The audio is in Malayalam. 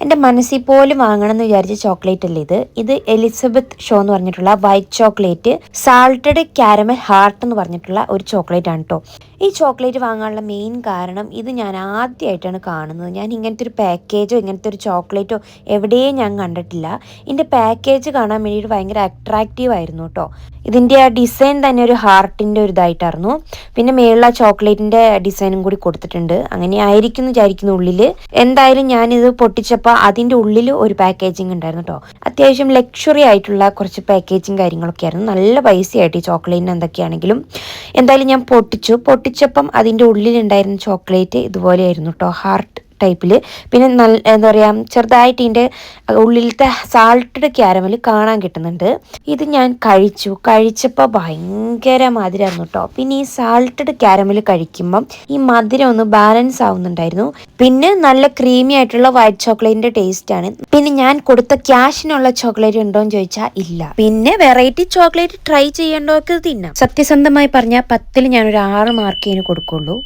എൻ്റെ മനസ്സിൽ പോലും വാങ്ങണം എന്ന് വിചാരിച്ച ചോക്ലേറ്റ് അല്ലേ ഇത് എലിസബത്ത് ഷോ എന്ന് പറഞ്ഞിട്ടുള്ള white chocolate salted caramel heart എന്ന് പറഞ്ഞിട്ടുള്ള ഒരു ചോക്ലേറ്റ് ആണ് കേട്ടോ. ഈ ചോക്ലേറ്റ് വാങ്ങാനുള്ള മെയിൻ കാരണം ഇത് ഞാൻ ആദ്യമായിട്ടാണ് കാണുന്നത്. ഞാൻ ഇങ്ങനത്തെ ഒരു പാക്കേജോ ഇങ്ങനത്തെ ഒരു ചോക്ലേറ്റോ എവിടെയും ഞാൻ കണ്ടിട്ടില്ല. ഇതിൻ്റെ പാക്കേജ് കാണാൻ വേണ്ടിയിട്ട് ഭയങ്കര അട്രാക്റ്റീവ് ആയിരുന്നു കേട്ടോ. ഇതിൻ്റെ ആ ഡിസൈൻ തന്നെ ഒരു ഹാർട്ടിൻ്റെ ഒരു ഇതായിട്ടായിരുന്നു. പിന്നെ മേളിൽ ആ ചോക്ലേറ്റിൻ്റെ ഡിസൈനും കൂടി കൊടുത്തിട്ടുണ്ട്. അങ്ങനെ ആയിരിക്കും എന്ന് വിചാരിക്കുന്നു ഉള്ളിൽ. എന്തായാലും ഞാനിത് പൊട്ടിച്ചപ്പോൾ അതിൻ്റെ ഉള്ളിൽ ഒരു പാക്കേജിങ് ഉണ്ടായിരുന്നു കേട്ടോ. അത്യാവശ്യം ലക്ഷറി ആയിട്ടുള്ള കുറച്ച് പാക്കേജിങ് കാര്യങ്ങളൊക്കെ ആയിരുന്നു. നല്ല പൈസയായിട്ട് ഈ ചോക്ലേറ്റിന് എന്തൊക്കെയാണെങ്കിലും. എന്തായാലും ഞാൻ പൊട്ടിച്ചപ്പം അതിൻ്റെ ഉള്ളിലുണ്ടായിരുന്ന ചോക്ലേറ്റ് ഇതുപോലെയായിരുന്നു കേട്ടോ, ഹാർട്ട് ടൈപ്പിൽ. പിന്നെ നല്ല എന്താ പറയുക, ചെറുതായിട്ട് ഇതിൻ്റെ ഉള്ളിലത്തെ സാൾട്ടഡ് ക്യാരമൽ കാണാൻ കിട്ടുന്നുണ്ട്. ഇത് ഞാൻ കഴിച്ചപ്പോൾ ഭയങ്കര മധുരമായിരുന്നു കേട്ടോ. പിന്നെ ഈ സാൾട്ടഡ് ക്യാരമൽ കഴിക്കുമ്പം ഈ മധുരം ഒന്ന് ബാലൻസ് ആവുന്നുണ്ടായിരുന്നു. പിന്നെ നല്ല ക്രീമി ആയിട്ടുള്ള വൈറ്റ് ചോക്ലേറ്റിൻ്റെ ടേസ്റ്റ് ആണ്. പിന്നെ ഞാൻ കൊടുത്ത ക്യാഷിനുള്ള ചോക്ലേറ്റ് ഉണ്ടോയെന്ന് ചോദിച്ചാൽ ഇല്ല. പിന്നെ വെറൈറ്റി ചോക്ലേറ്റ് ട്രൈ ചെയ്യേണ്ടവർക്ക് തിന്നാം. സത്യസന്ധമായി പറഞ്ഞാൽ 10ൽ ഞാനൊരു 6 മാർക്കേ കൊടുക്കുള്ളൂ.